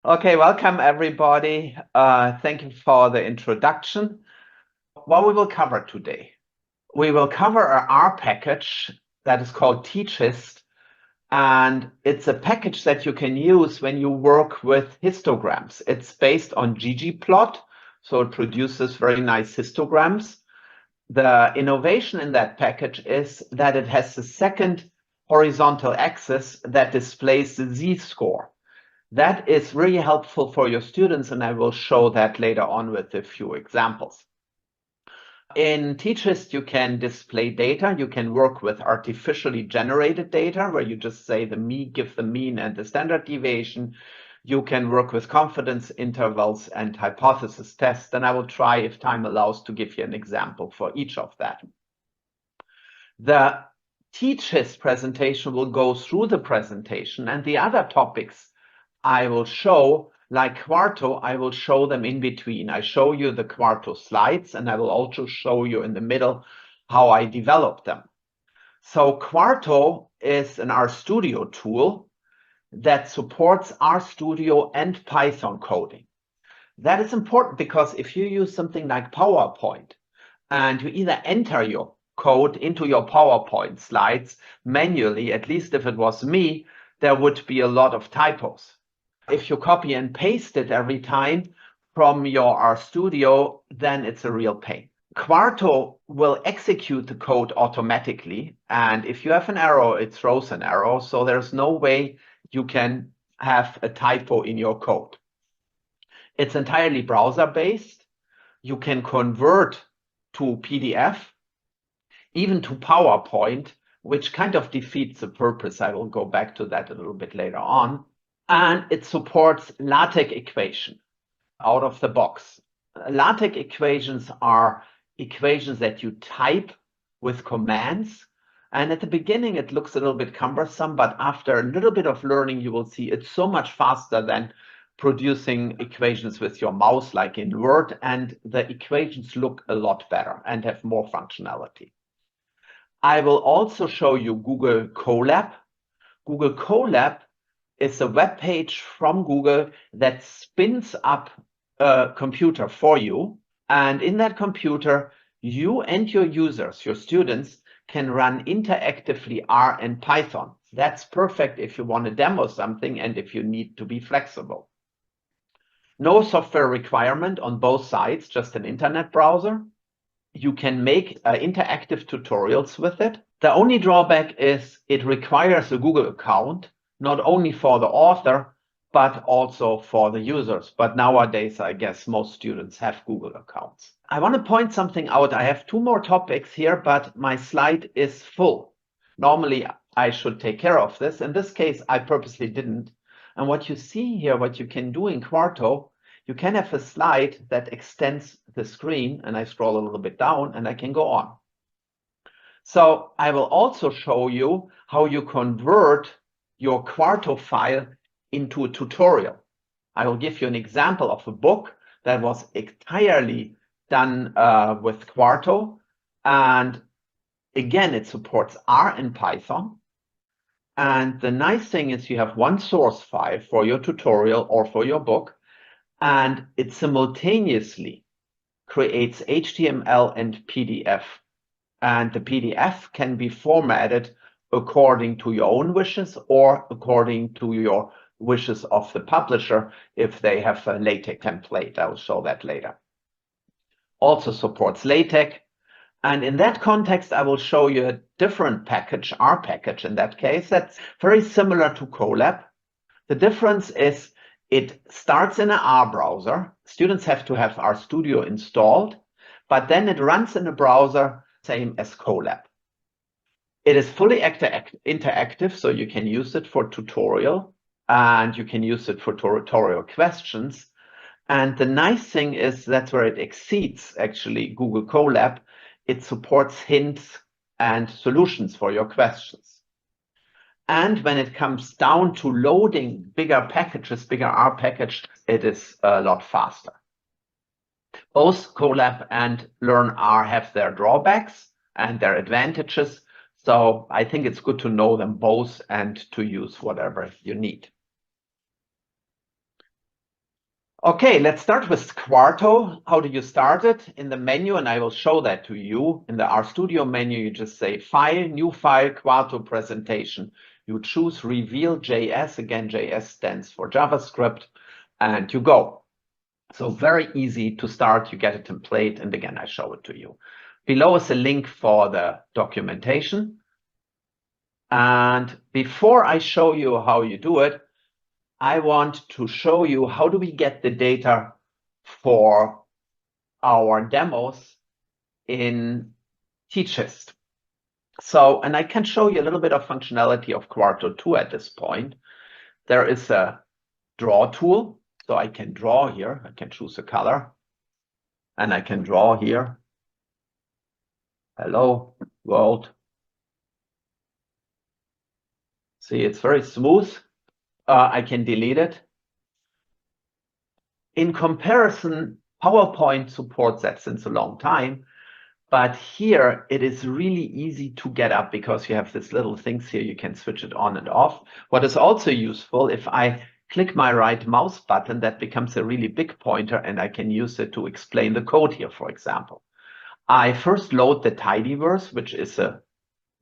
Okay, welcome everybody. Thank you for the introduction. What we will cover today. We will cover an R package that is called TeachHist, and it's a package that you can use when you work with histograms. It's based on ggplot, so it produces very nice histograms. The innovation in that package is that it has the second horizontal axis that displays the z-score. That is really helpful for your students, and I will show that later on with a few examples. In TeachHist, you can display data. You can work with artificially generated data, where you just say give the mean and the standard deviation. You can work with confidence intervals and hypothesis tests, and I will try, if time allows, to give you an example for each of that. The TeachHist presentation will go through the presentation, and the other topics I will show, like Quarto, I will show them in between. I show you the Quarto slides, and I will also show you in the middle how I develop them. So Quarto is an RStudio tool that supports RStudio and Python coding. That is important because if you use something like PowerPoint and you either enter your code into your PowerPoint slides manually, at least if it was me, there would be a lot of typos. If you copy and paste it every time from your RStudio, then it's a real pain. Quarto will execute the code automatically, and if you have an error, it throws an error, so there's no way you can have a typo in your code. It's entirely browser-based. You can convert to PDF, even to PowerPoint, which kind of defeats the purpose. I will go back to that a little bit later on. And it supports LaTeX equation out of the box. LaTeX equations are equations that you type with commands. And at the beginning, it looks a little bit cumbersome, but after a little bit of learning, you will see it's so much faster than producing equations with your mouse, like in Word, and the equations look a lot better and have more functionality. I will also show you Google Colab. Google Colab is a web page from Google that spins up a computer for you. And in that computer, you and your users, your students, can run interactively R and Python. That's perfect if you want to demo something and if you need to be flexible. No software requirement on both sides, just an internet browser. You can make interactive tutorials with it. The only drawback is it requires a Google account, not only for the author, but also for the users. But nowadays, I guess most students have Google accounts. I want to point something out. I have two more topics here, but my slide is full. Normally, I should take care of this. In this case, I purposely didn't. And what you see here, what you can do in Quarto, you can have a slide that extends the screen, and I scroll a little bit down, and I can go on. So I will also show you how you convert your Quarto file into a tutorial. I will give you an example of a book that was entirely done with Quarto. And again, it supports R and Python. And the nice thing is you have one source file for your tutorial or for your book, and it simultaneously creates HTML and PDF. And the PDF can be formatted according to your own wishes or according to your wishes of the publisher if they have a LaTeX template. I will show that later. Also supports LaTeX. And in that context, I will show you a different package, R package in that case, that's very similar to Colab. The difference is it starts in an R browser. Students have to have RStudio installed, but then it runs in a browser, same as Colab. It is fully interactive, so you can use it for tutorial, and you can use it for tutorial questions. And the nice thing is that's where it exceeds actually Google Colab. It supports hints and solutions for your questions. And when it comes down to loading bigger packages, bigger R package, it is a lot faster. Both Colab and LearnR have their drawbacks and their advantages. So I think it's good to know them both and to use whatever you need. Okay, let's start with Quarto. How do you start it? In the menu, and I will show that to you. In the RStudio menu, you just say File, New File, Quarto Presentation. You choose Reveal JS. Again, JS stands for JavaScript, and you go. So very easy to start. You get a template, and again, I show it to you. Below is a link for the documentation. And before I show you how you do it, I want to show you how do we get the data for our demos in TeachHist. So, and I can show you a little bit of functionality of Quarto 2 at this point. There is a draw tool. So I can draw here. I can choose a color. And I can draw here. Hello, world. See, it's very smooth. I can delete it. In comparison, PowerPoint supports that since a long time. But here it is really easy to get up because you have these little things here. You can switch it on and off. What is also useful, if I click my right mouse button, that becomes a really big pointer and I can use it to explain the code here, for example. I first load the tidyverse, which is a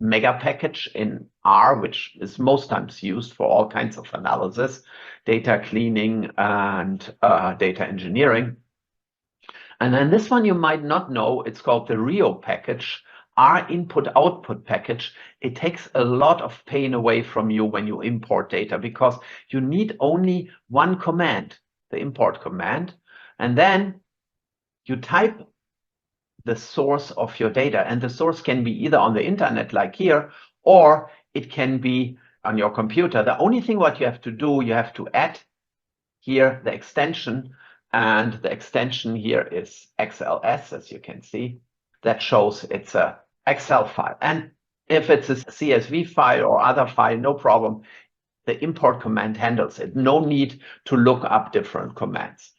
mega package in R, which is most times used for all kinds of analysis, data cleaning and data engineering. And then this one you might not know, it's called the Rio package, R input-output package. It takes a lot of pain away from you when you import data because you need only one command, the import command, and then you type the source of your data. And the source can be either on the internet like here, or it can be on your computer. The only thing what you have to do, you have to add here the extension, and the extension here is XLS, as you can see. That shows it's a Excel file. And if it's a CSV file or other file, no problem. The import command handles it. No need to look up different commands.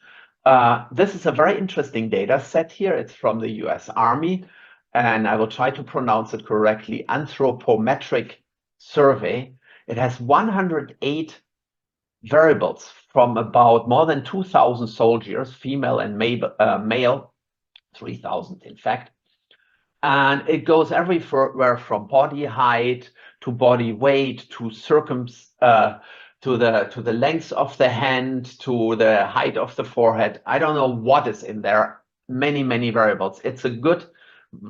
This is a very interesting data set here. It's from the US Army, and I will try to pronounce it correctly, anthropometric survey. It has 108 variables from about more than 2,000 soldiers, female and male, 3,000 in fact. And it goes everywhere from body height to body weight to to the length of the hand, to the height of the forehead. I don't know what is in there. Many, many variables. It's a good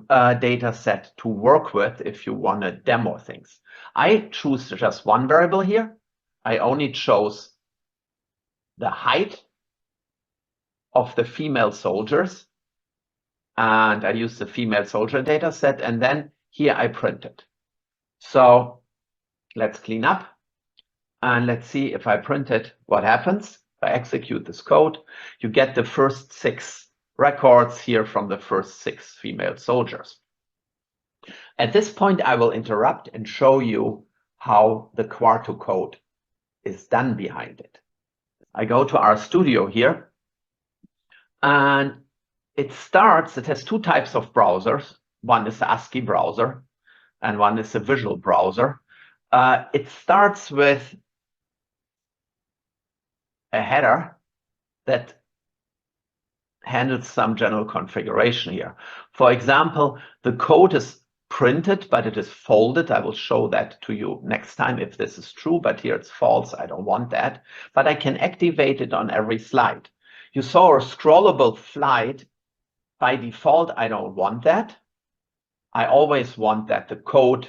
data set to work with if you want to demo things. I choose just one variable here. I only chose the height of the female soldiers. And I use the female soldier data set. And then here I print it. So let's clean up. And let's see if I print it, what happens. If I execute this code, you get the first 6 records here from the first 6 female soldiers. At this point, I will interrupt and show you how the Quarto code is done behind it. I go to RStudio here, and it has 2 types of browsers. One is the ASCII browser, and one is a visual browser. It starts with a header that handles some general configuration here. For example, the code is printed, but it is folded. I will show that to you next time if this is true, but here it's false. I don't want that. But I can activate it on every slide. You saw a scrollable slide. By default, I don't want that. I always want that the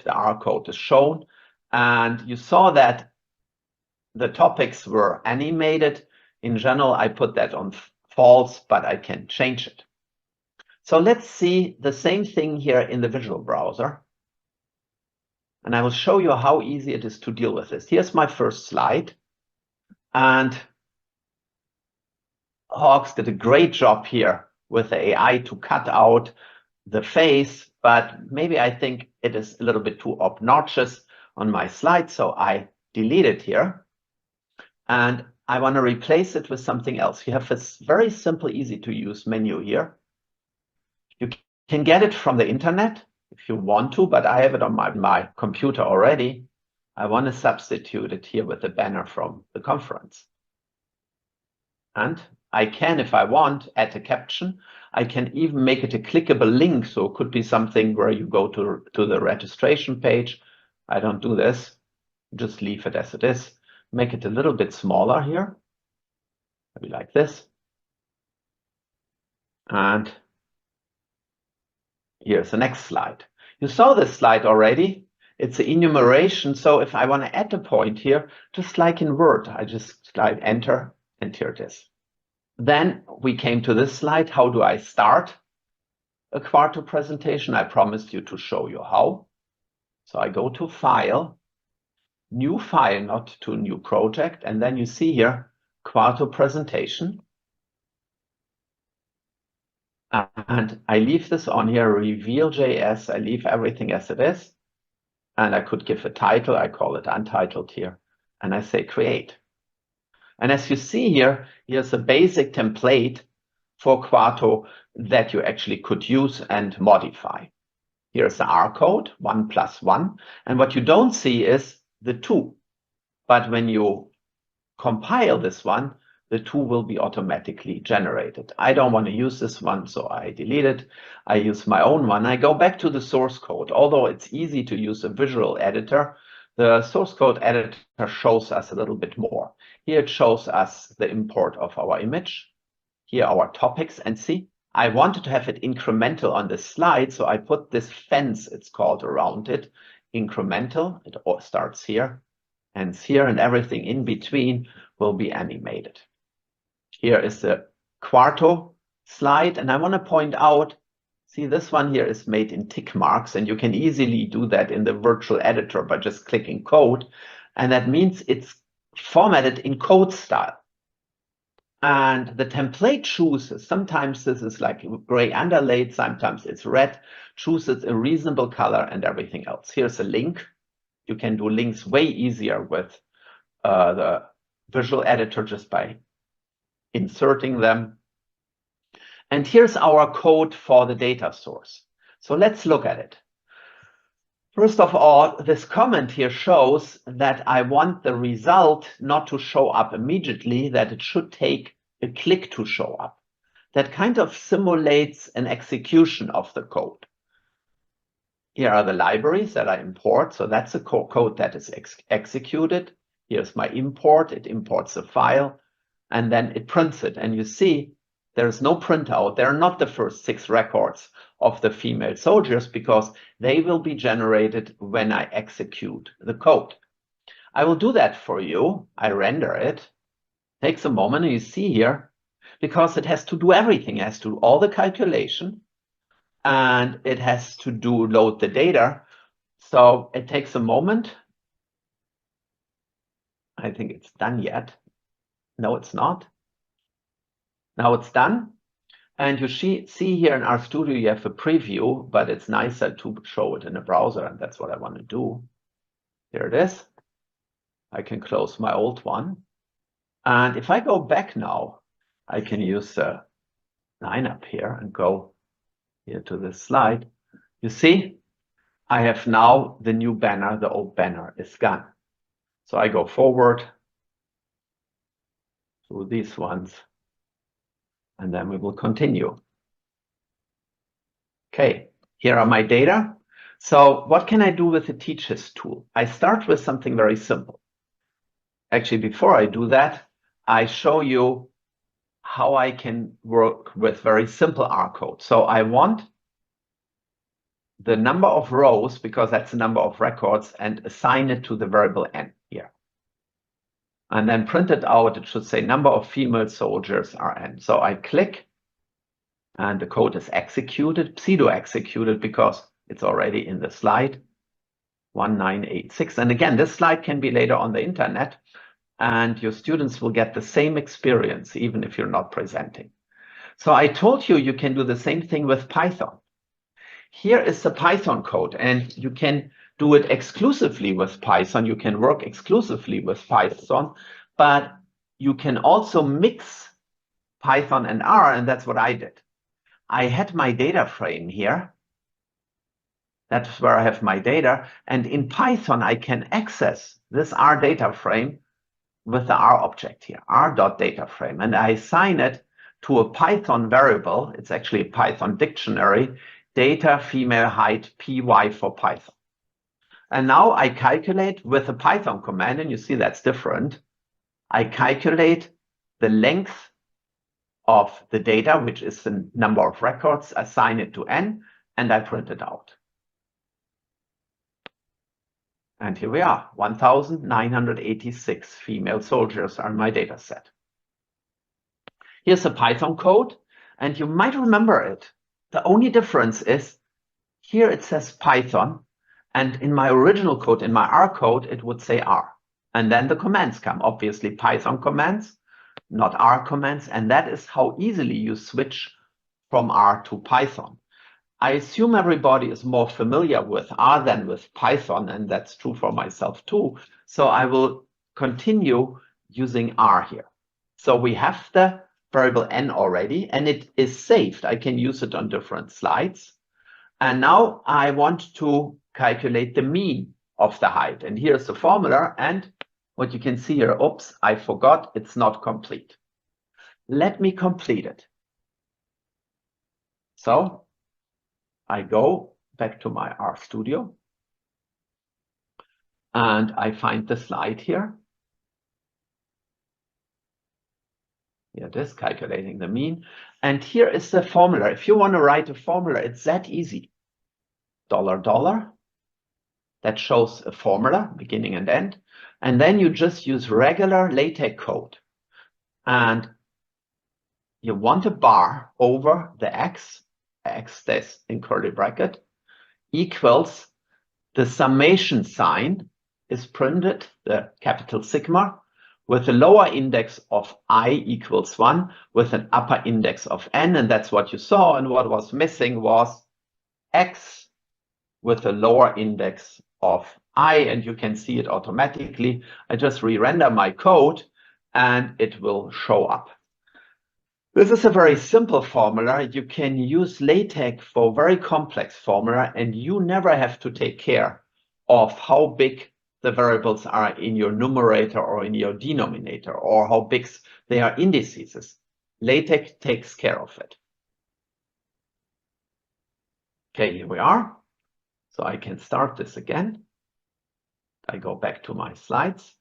R code is shown. And you saw that the topics were animated. In general, I put that on false, but I can change it. So let's see the same thing here in the visual browser. And I will show you how easy it is to deal with this. Here's my first slide. And Hawks did a great job here with the AI to cut out the face, but maybe I think it is a little bit too obnoxious on my slide, so I delete it here. And I want to replace it with something else. You have this very simple, easy to use menu here. You can get it from the internet if you want to, but I have it on my computer already. I want to substitute it here with the banner from the conference. And I can, if I want, add a caption. I can even make it a clickable link. So it could be something where you go to the registration page. I don't do this. Just leave it as it is. Make it a little bit smaller here. Maybe like this. And here's the next slide. You saw this slide already. It's an enumeration. So if I want to add a point here, just like in Word, I just slide enter, and here it is. Then we came to this slide. How do I start a Quarto presentation? I promised you to show you how. So I go to File, New File, not to New Project. And then you see here, Quarto presentation. And I leave this on here, reveal.js. I leave everything as it is. And I could give a title. I call it untitled here. And I say create. And as you see here, here's a basic template for Quarto that you actually could use and modify. Here's the R code, 1+1. And what you don't see is the 2. But when you compile this one, the 2 will be automatically generated. I don't want to use this one, so I delete it. I use my own one. I go back to the source code. Although it's easy to use a visual editor, the source code editor shows us a little bit more. Here it shows us the import of our image. Here are our topics. And see, I wanted to have it incremental on this slide, so I put this fence, it's called, around it. Incremental, it all starts here, ends here, and everything in between will be animated. Here is the Quarto slide, and I want to point out, see, this one here is made in tick marks, and you can easily do that in the virtual editor by just clicking code, and that means it's formatted in code style. And the template chooses, sometimes this is like gray underlaid, sometimes it's red, chooses a reasonable color and everything else. Here's a link. You can do links way easier with the visual editor just by inserting them. And here's our code for the data source. So let's look at it. First of all, this comment here shows that I want the result not to show up immediately, that it should take a click to show up. That kind of simulates an execution of the code. Here are the libraries that I import. So that's the code that is executed. Here's my import. It imports a file, and then it prints it. And you see, there's no printout. They're not the first 6 records of the female soldiers because they will be generated when I execute the code. I will do that for you. I render it. Takes a moment, and you see here, because it has to do everything. It has to do all the calculation, and it has to load the data. So it takes a moment. I think it's done yet. No, it's not. Now it's done. And you see here in RStudio, you have a preview, but it's nicer to show it in a browser, and that's what I want to do. Here it is. I can close my old one. And if I go back now, I can use the lineup here and go here to this slide. You see, I have now the new banner. The old banner is gone. So I go forward through these ones, and then we will continue. Okay, here are my data. So what can I do with the TeachHist tool? I start with something very simple. Actually, before I do that, I show you how I can work with very simple R code. So I want the number of rows, because that's the number of records, and assign it to the variable n here. And then print it out. It should say number of female soldiers are n. So I click, and the code is executed, pseudo-executed, because it's already in the slide, 1986. And again, this slide can be later on the internet, and your students will get the same experience, even if you're not presenting. So I told you you can do the same thing with Python. Here is the Python code, and you can do it exclusively with Python. You can work exclusively with Python, but you can also mix Python and R, and that's what I did. I had my data frame here. That's where I have my data. And in Python, I can access this R data frame with the R object here, r.dataframe, and I assign it to a Python variable. It's actually a Python dictionary, data female height py for Python. And now I calculate with a Python command, and you see that's different. I calculate the length of the data, which is the number of records, assign it to n, and I print it out. And here we are, 1,986 female soldiers are in my data set. Here's a Python code, and you might remember it. The only difference is here it says Python, and in my original code, in my R code, it would say R. And then the commands come, obviously Python commands, not R commands, and that is how easily you switch from R to Python. I assume everybody is more familiar with R than with Python, and that's true for myself too. So I will continue using R here. So we have the variable n already, and it is saved. I can use it on different slides. And now I want to calculate the mean of the height. And here's the formula. And what you can see here, oops, I forgot, it's not complete. Let me complete it. So I go back to my RStudio and I find the slide here. Here it is, calculating the mean. And here is the formula. If you want to write a formula, it's that easy. $, that shows a formula, beginning and end. And then you just use regular LaTeX code. And you want a bar over the x stays in curly bracket, equals the summation sign is printed, the capital sigma, with a lower index of I equals 1, with an upper index of n, and that's what you saw. And what was missing was x with a lower index of I, and you can see it automatically. I just re-render my code, and it will show up. This is a very simple formula. You can use LaTeX for very complex formula, and you never have to take care of how big the variables are in your numerator or in your denominator, or how big they are indices. LaTeX takes care of it. Okay, here we are. So I can start this again. I go back to my slides.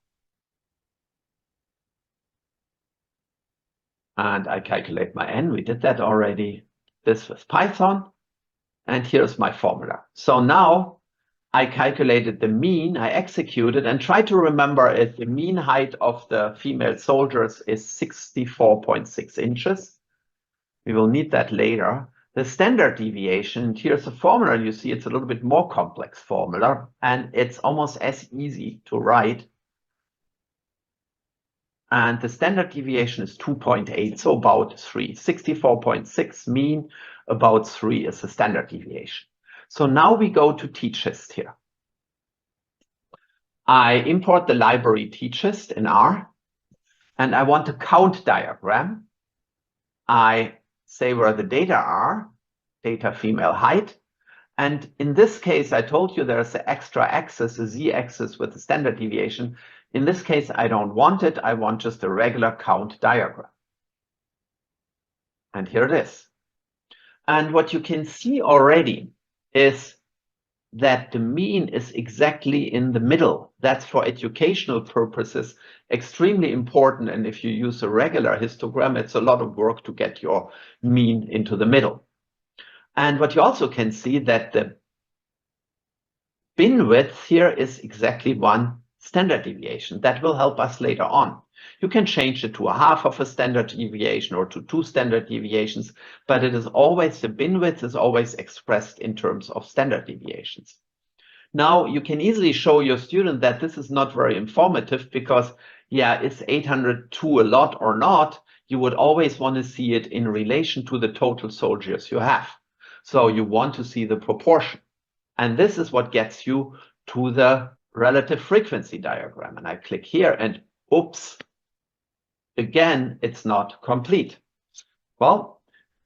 And I calculate my n. We did that already. This was Python. And here's my formula. So now I calculated the mean. I executed and try to remember it. The mean height of the female soldiers is 64.6 inches. We will need that later. The standard deviation, here's a formula. You see it's a little bit more complex formula, and it's almost as easy to write. And the standard deviation is 2.8, so about 3. 64.6 mean, about 3 is the standard deviation. So now we go to TeachHist here. I import the library TeachHist in R, and I want a count diagram. I say where the data are, data female height. And in this case, I told you there's an extra axis, a z-axis with the standard deviation. In this case, I don't want it. I want just a regular count diagram. And here it is. And what you can see already is that the mean is exactly in the middle. That's for educational purposes extremely important. And if you use a regular histogram, it's a lot of work to get your mean into the middle. And what you also can see that the bin width here is exactly 1 standard deviation. That will help us later on. You can change it to a half of a standard deviation or to 2 standard deviations, but it is always, the bin width is always expressed in terms of standard deviations. Now, you can easily show your student that this is not very informative because, yeah, is 802 a lot or not? You would always want to see it in relation to the total soldiers you have. So you want to see the proportion. And this is what gets you to the relative frequency diagram. And I click here and oops, again, it's not complete. Well,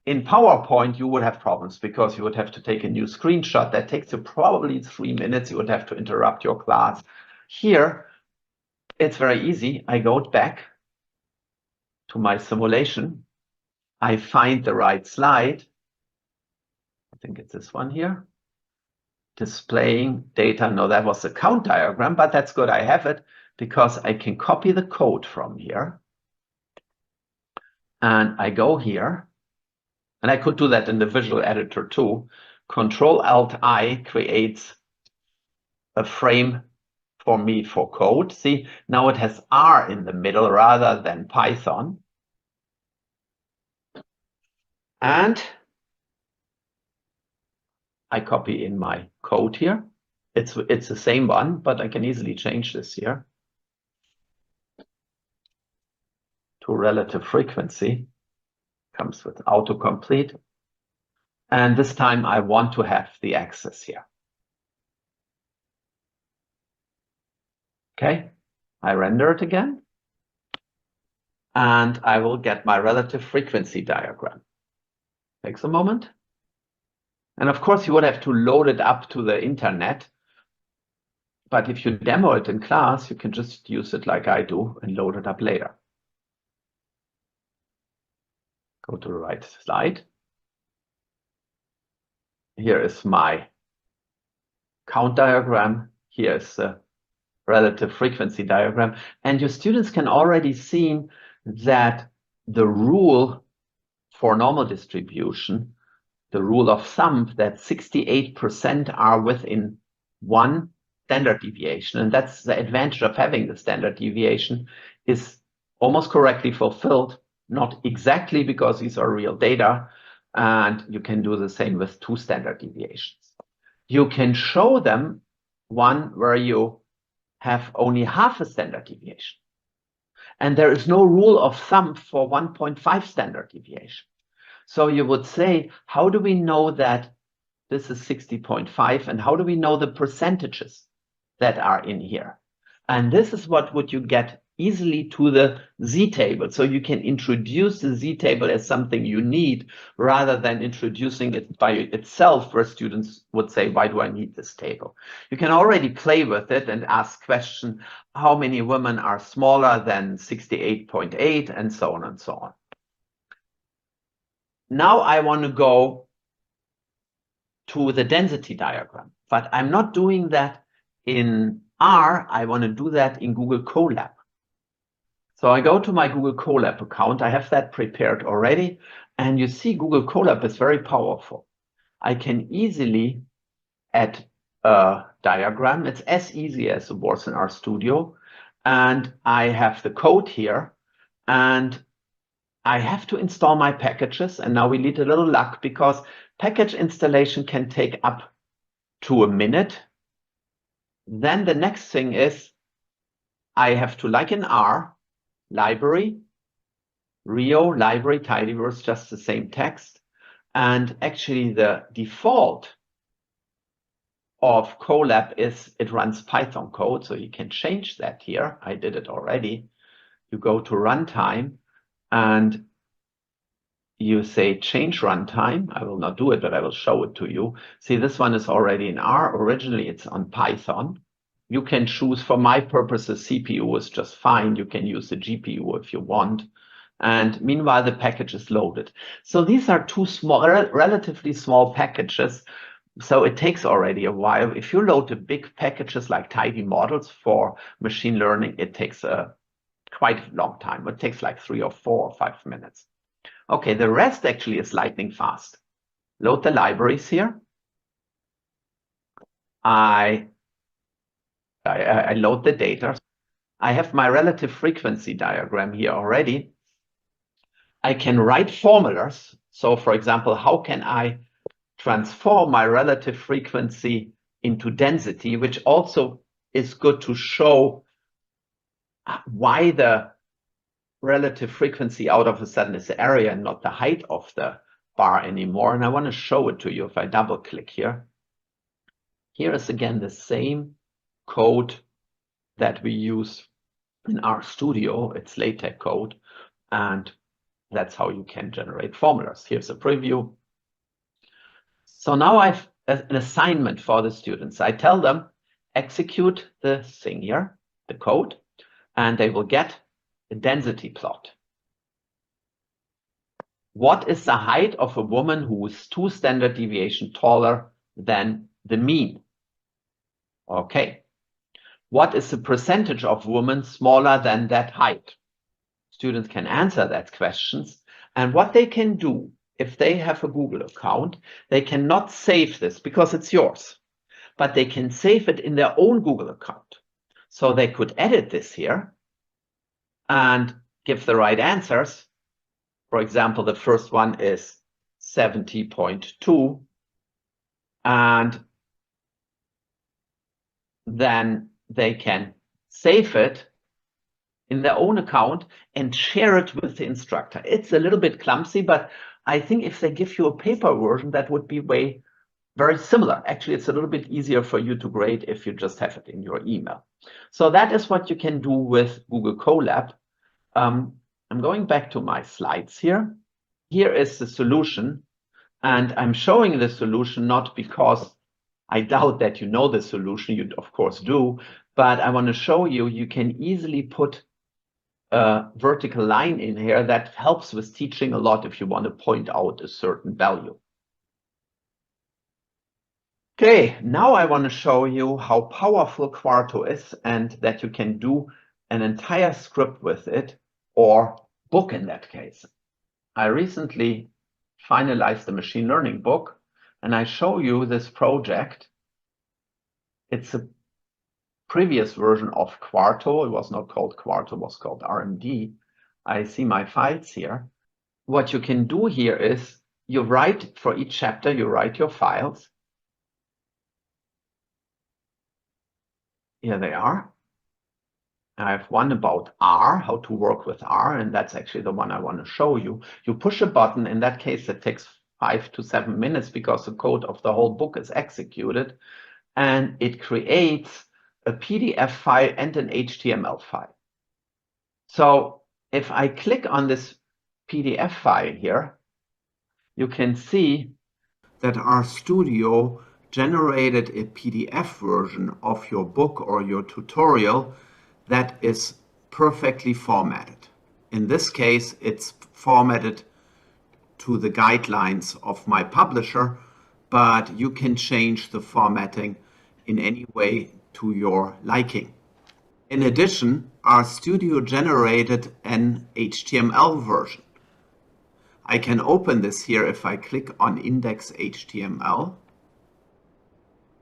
in PowerPoint, you would have problems because you would have to take a new screenshot. That takes you probably 3 minutes. You would have to interrupt your class. Here, it's very easy. I go back to my simulation. I find the right slide. I think it's this one here. Displaying data. No, that was the count diagram, but that's good. I have it because I can copy the code from here. And I go here, and I could do that in the visual editor too. Control-Alt-I creates a frame for me for code. See, now it has R in the middle rather than Python. And I copy in my code here. It's the same one, but I can easily change this here to relative frequency. Comes with autocomplete. And this time I want to have the axis here. Okay, I render it again. And I will get my relative frequency diagram. Takes a moment. And of course, you would have to load it up to the internet. But if you demo it in class, you can just use it like I do and load it up later. Go to the right slide. Here is my count diagram. Here is the relative frequency diagram. And your students can already see that the rule for normal distribution, the rule of thumb, that 68% are within one standard deviation. And that's the advantage of having the standard deviation, is almost correctly fulfilled, not exactly because these are real data. And you can do the same with 2 standard deviations. You can show them one where you have only half a standard deviation. And there is no rule of thumb for 1.5 standard deviation. So you would say, how do we know that this is 60.5? And how do we know the percentages that are in here? And this is what would you get easily to the Z table. So you can introduce the Z table as something you need rather than introducing it by itself, where students would say, why do I need this table? You can already play with it and ask question, how many women are smaller than 68.8 and so on and so on. Now I want to go to the density diagram, but I'm not doing that in R. I want to do that in Google Colab. So I go to my Google Colab account. I have that prepared already. And you see Google Colab is very powerful. I can easily add a diagram. It's as easy as it was in RStudio. And I have the code here. And I have to install my packages. And now we need a little luck because package installation can take up to a minute. Then the next thing is I have to, like in R, library, Rio, library, tidyverse, just the same text. And actually the default of Colab is it runs Python code. So you can change that here. I did it already. You go to runtime and you say change runtime. I will not do it, but I will show it to you. See, this one is already in R. Originally, it's on Python. You can choose, for my purposes, CPU is just fine. You can use the GPU if you want. And meanwhile, the package is loaded. So these are 2 small, relatively small packages. So it takes already a while. If you load the big packages like tidy models for machine learning, it takes a quite long time. It takes like 3 or 4 or 5 minutes. Okay, the rest actually is lightning fast. Load the libraries here. I load the data. I have my relative frequency diagram here already. I can write formulas. So for example, how can I transform my relative frequency into density, which also is good to show why the relative frequency out of a sudden is the area and not the height of the bar anymore. And I want to show it to you if I double click here. Here is again the same code that we use in RStudio. It's LaTeX code, and that's how you can generate formulas. Here's a preview. So now I've an assignment for the students. I tell them, execute the thing here, the code, and they will get a density plot. What is the height of a woman who is 2 standard deviations taller than the mean? Okay. What is the percentage of women smaller than that height? Students can answer that questions. And what they can do, if they have a Google account, they cannot save this because it's yours, but they can save it in their own Google account. So they could edit this here and give the right answers. For example, the first one is 70.2. And then they can save it in their own account and share it with the instructor. It's a little bit clumsy, but I think if they give you a paper version, that would be very similar. Actually, it's a little bit easier for you to grade if you just have it in your email. So that is what you can do with Google Colab. I'm going back to my slides here. Here is the solution, and I'm showing the solution not because I doubt that you know the solution, you of course do, but I want to show you, you can easily put a vertical line in here that helps with teaching a lot if you want to point out a certain value. Okay, now I want to show you how powerful Quarto is and that you can do an entire script with it, or book in that case. I recently finalized the machine learning book, and I show you this project. It's a previous version of Quarto. It was not called Quarto, it was called RMD. I see my files here. What you can do here is you write for each chapter, you write your files. Here they are. I have one about R, how to work with R, and that's actually the one I want to show you. You push a button. In that case, it takes 5 to 7 minutes because the code of the whole book is executed, and it creates a PDF file and an HTML file. So if I click on this PDF file here, you can see that RStudio generated a PDF version of your book or your tutorial that is perfectly formatted. In this case, it's formatted to the guidelines of my publisher, but you can change the formatting in any way to your liking. In addition, RStudio generated an HTML version. I can open this here if I click on index.html,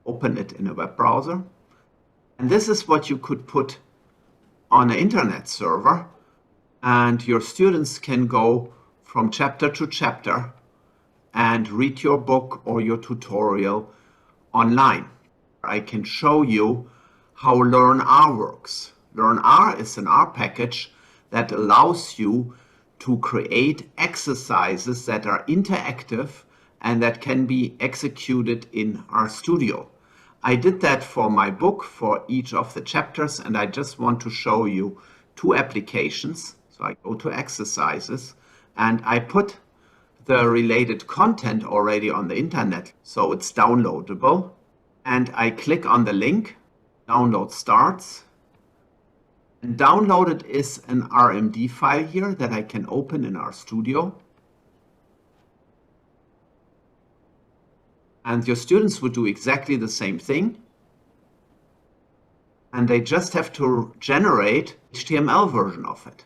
open it in a web browser. And this is what you could put on an internet server, and your students can go from chapter to chapter and read your book or your tutorial online. I can show you how LearnR works. LearnR is an R package that allows you to create exercises that are interactive and that can be executed in RStudio. I did that for my book for each of the chapters, and I just want to show you 2 applications. So I go to exercises and I put the related content already on the internet, so it's downloadable. And I click on the link, download starts. And downloaded is an RMD file here that I can open in RStudio. And your students would do exactly the same thing. And they just have to generate an HTML version of it.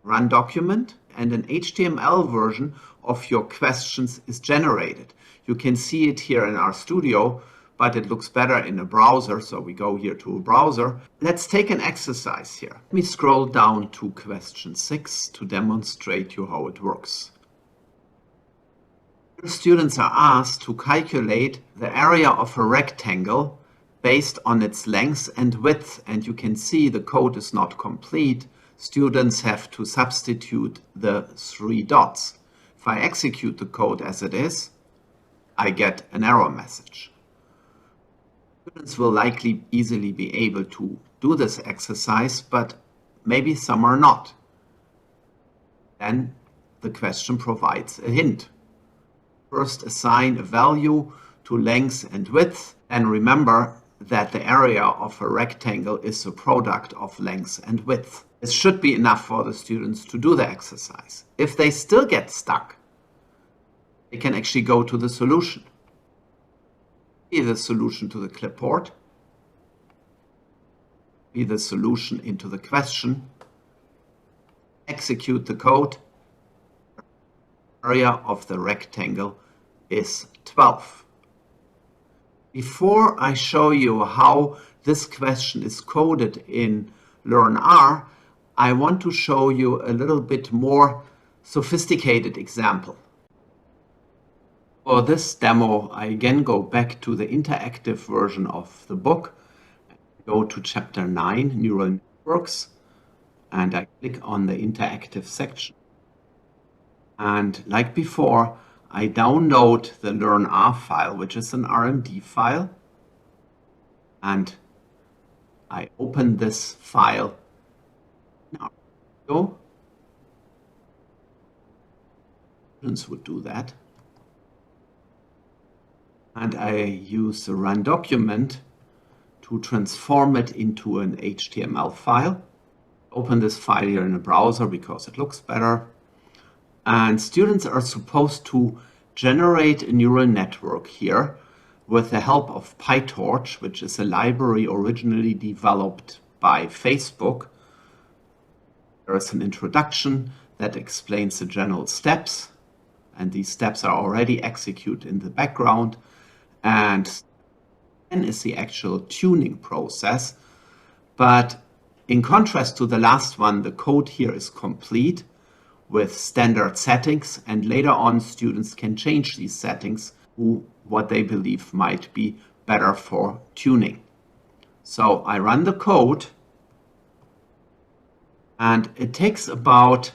Run document, and an HTML version of your questions is generated. You can see it here in RStudio, but it looks better in a browser. So we go here to a browser. Let's take an exercise here. Let me scroll down to question 6 to demonstrate you how it works. Students are asked to calculate the area of a rectangle based on its length and width, and you can see the code is not complete. Students have to substitute the 3 dots. If I execute the code as it is, I get an error message. Students will likely easily be able to do this exercise, but maybe some are not. Then the question provides a hint. First, assign a value to length and width, and remember that the area of a rectangle is the product of length and width. This should be enough for the students to do the exercise. If they still get stuck, they can actually go to the solution. Be the solution to the clipboard. Be the solution into the question. Execute the code. The area of the rectangle is 12. Before I show you how this question is coded in LearnR, I want to show you a little bit more sophisticated example. For this demo, I again go back to the interactive version of the book, go to chapter 9, Neural Networks, and I click on the interactive section. And like before, I download the LearnR file, which is an RMD file, and I open this file in RMD. Students would do that. And I use the run document to transform it into an HTML file. Open this file here in a browser because it looks better. And students are supposed to generate a neural network here with the help of PyTorch, which is a library originally developed by Facebook. There is an introduction that explains the general steps, and these steps are already executed in the background. And then is the actual tuning process. But in contrast to the last one, the code here is complete with standard settings, and later on students can change these settings to what they believe might be better for tuning. So I run the code, and it takes about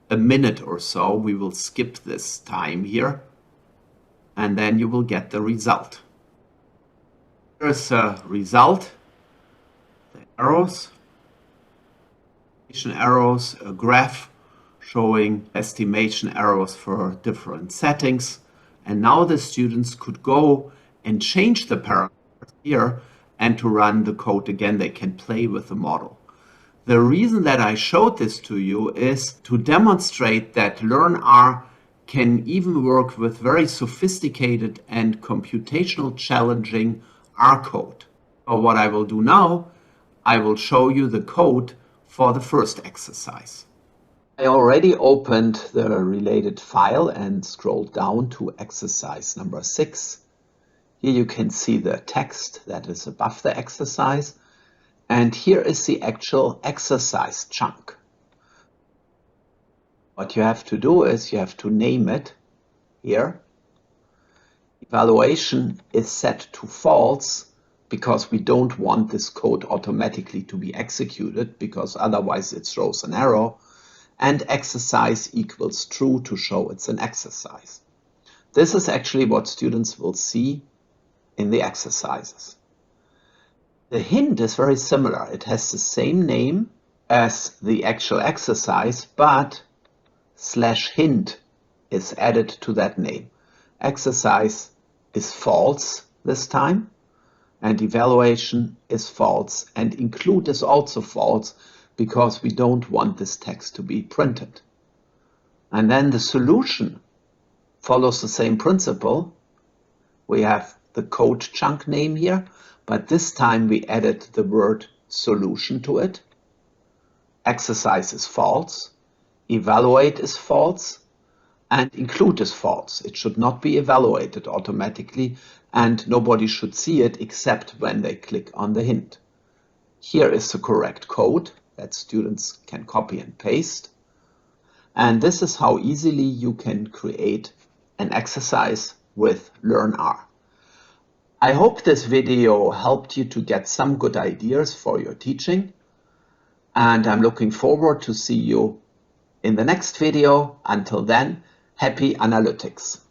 a minute or so. We will skip this time here, and then you will get the result. Here's a result, the arrows, a graph showing estimation errors for different settings. And now the students could go and change the parameters here, and to run the code again, they can play with the model. The reason that I showed this to you is to demonstrate that LearnR can even work with very sophisticated and computational challenging R code. So what I will do now, I will show you the code for the first exercise. I already opened the related file and scrolled down to exercise number 6. Here you can see the text that is above the exercise, and here is the actual exercise chunk. What you have to do is you have to name it here. Evaluation is set to false because we don't want this code automatically to be executed, because otherwise it throws an error. And exercise equals true to show it's an exercise. This is actually what students will see in the exercises. The hint is very similar. It has the same name as the actual exercise, but /hint is added to that name. Exercise is false this time, and evaluation is false, and include is also false because we don't want this text to be printed. And then the solution follows the same principle. We have the code chunk name here, but this time we added the word solution to it. Exercise is false, evaluate is false, and include is false. It should not be evaluated automatically, and nobody should see it except when they click on the hint. Here is the correct code that students can copy and paste. And this is how easily you can create an exercise with LearnR. I hope this video helped you to get some good ideas for your teaching, and I'm looking forward to see you in the next video. Until then, happy analytics.